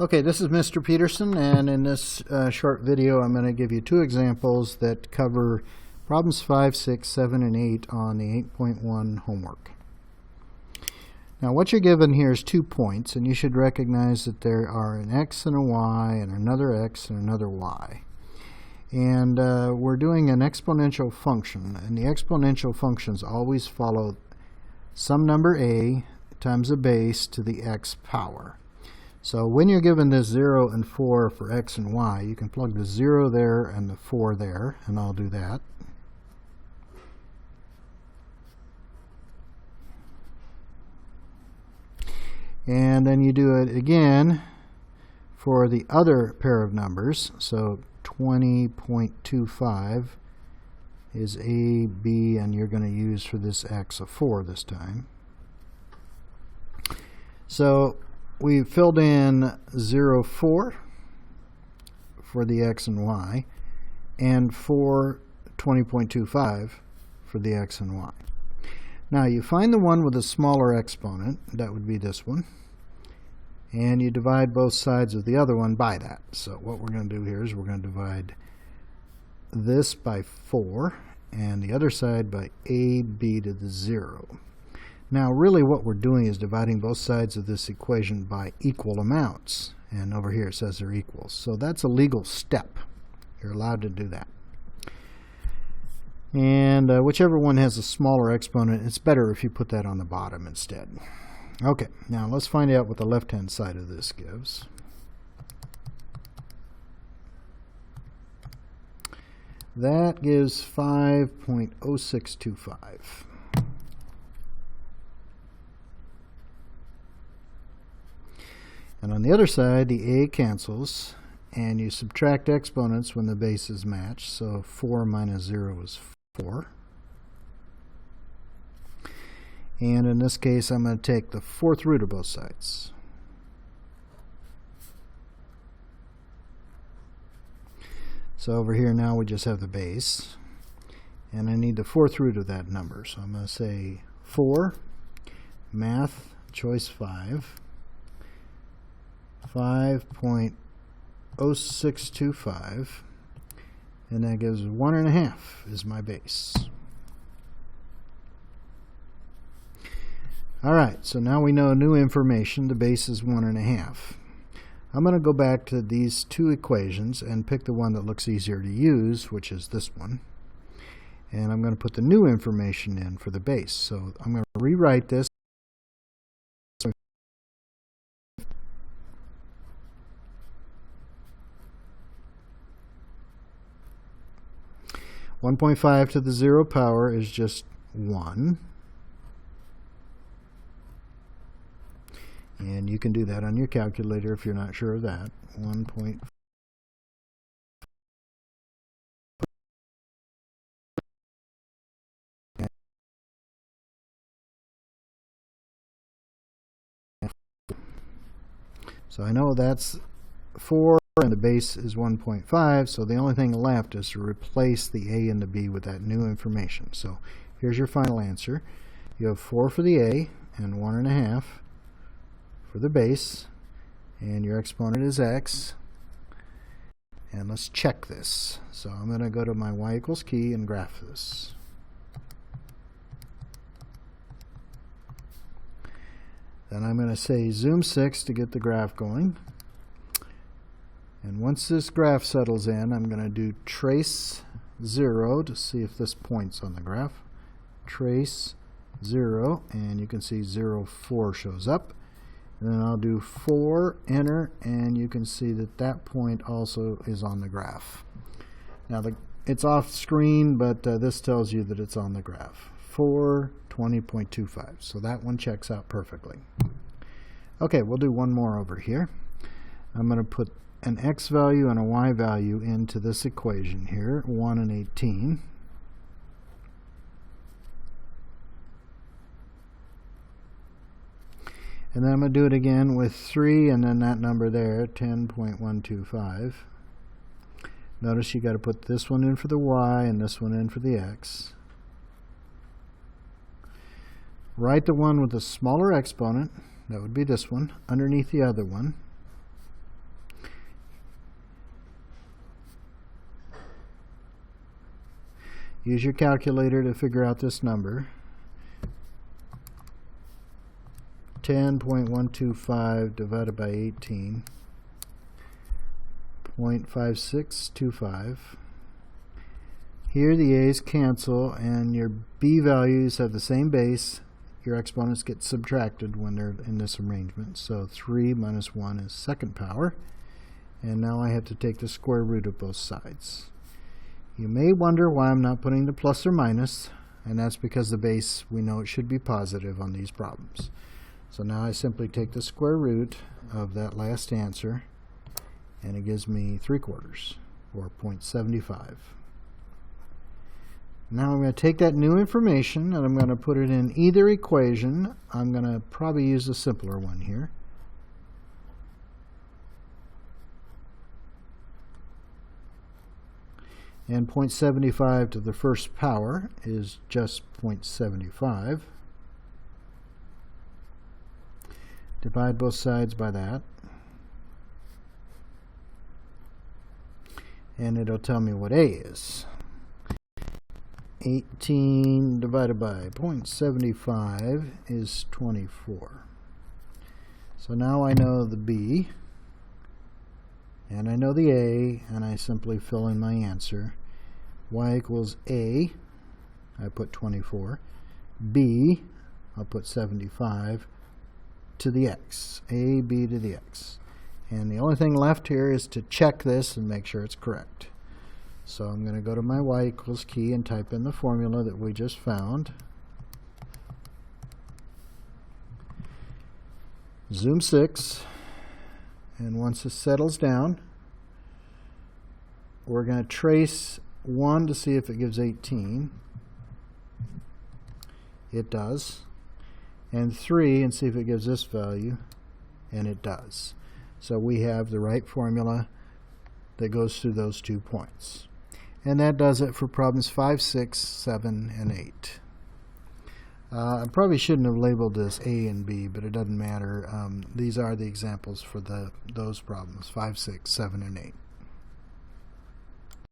Okay, this is Mr. Peterson, and in this short video I'm going to give you two examples that cover problems 5, 6, 7, and 8 on the 8.1 homework. Now what you're given here is 2 points, and you should recognize that there are an x and a y and another x and another y. And we're doing an exponential function, and the exponential functions always follow some number a times a base to the x power. So when you're given this 0 and 4 for x and y, you can plug the 0 there and the 4 there, and I'll do that. And then you do it again for the other pair of numbers. So 20.25 is a, b, and you're going to use for this x a 4 this time. So we filled in 0, 4 for the x and y, and 4, 20.25 for the x and y. Now you find the one with a smaller exponent, that would be this one, and you divide both sides of the other one by that. So what we're going to do here is we're going to divide this by 4 and the other side by ab to the 0. Now really what we're doing is dividing both sides of this equation by equal amounts, and over here it says they're equals. So that's a legal step. You're allowed to do that. And whichever one has a smaller exponent, it's better if you put that on the bottom instead. Okay, now let's find out what the left-hand side of this gives. That gives 5.0625. And on the other side, the a cancels, and you subtract exponents when the bases match. So 4 minus 0 is 4. And in this case, I'm going to take the 4th root of both sides. So over here now we just have the base, and I need the 4th root of that number. So I'm going to say 4, math, choice 5, 5.0625, and that gives 1.5 is my base. Alright, so now we know new information. The base is 1.5. I'm going to go back to these two equations and pick the one that looks easier to use, which is this one. And I'm going to put the new information in for the base. So I'm going to rewrite this. 1.5 to the 0 power is just 1. And you can do that on your calculator if you're not sure of that. 1.5. So I know that's 4 and the base is 1.5, so the only thing left is to replace the a and the b with that new information. So here's your final answer. You have 4 for the a and 1.5 for the base, and your exponent is x. And let's check this. So I'm going to go to my y equals key and graph this. Then I'm going to say zoom 6 to get the graph going. And once this graph settles in, I'm going to do trace 0 to see if this points on the graph. Trace 0, and you can see 0, 4 shows up. And then I'll do 4, enter, and you can see that that point also is on the graph. Now it's off screen, but this tells you that it's on the graph. 4, 20.25. So that one checks out perfectly. Okay, we'll do one more over here. I'm going to put an x value and a y value into this equation here, 1 and 18. And then I'm going to do it again with 3 and then that number there, 10.125. Notice you got to put this one in for the y and this one in for the x. Write the one with the smaller exponent, that would be this one, underneath the other one. Use your calculator to figure out this number. 10.125 divided by 18. 0.5625. Here the a's cancel and your b values have the same base. Your exponents get subtracted when they're in this arrangement. So 3 minus 1 is second power. And now I have to take the square root of both sides. You may wonder why I'm not putting the plus or minus, and that's because the base, we know it should be positive on these problems. So now I simply take the square root of that last answer, and it gives me 3/4, or 0.75. Now I'm going to take that new information and I'm going to put it in either equation. I'm going to probably use a simpler one here. And 0.75 to the first power is just 0.75. Divide both sides by that. And it'll tell me what A is. 18 divided by 0.75 is 24. So now I know the B, and I know the A, and I simply fill in my answer. Y equals A, I put 24. B, I'll put 75 to the X. A, B to the X. And the only thing left here is to check this and make sure it's correct. So I'm going to go to my y equals key and type in the formula that we just found. Zoom 6. And once it settles down, we're going to trace 1 to see if it gives 18. It does. And 3 and see if it gives this value. And it does. So we have the right formula that goes through those 2 points. And that does it for problems 5, 6, 7, and 8. I probably shouldn't have labeled this A and B, but it doesn't matter. These are the examples for those problems, 5, 6, 7, and 8.